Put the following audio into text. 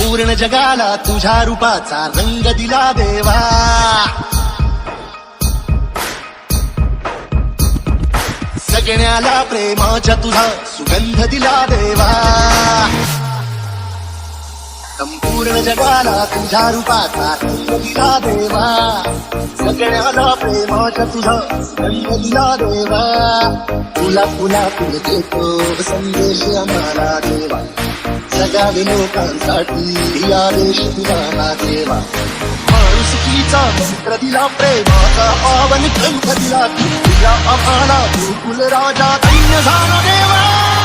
संपूर्ण जगाला तुझ्या रूपाचा रंग दिला देवा. सगळ्याला प्रेमाच्या तुझा सुगंध दिला देवा. संपूर्ण जगाला तुझ्या रूपाचा रंग दिला देवा. सगळ्याला प्रेमाच्या तुझा सुगंध दिला देवा. तुला तुला पुढे देतो संदेश आम्हाला देवा. जगावे लोकांसाठी आदेश तुला देवा. माणुसकीचा मंत्र दिला, प्रेमाचा पावन ग्रंथ दिला. तुझ्या आम्हाला गोकुल राजा धन्य झाला देवा.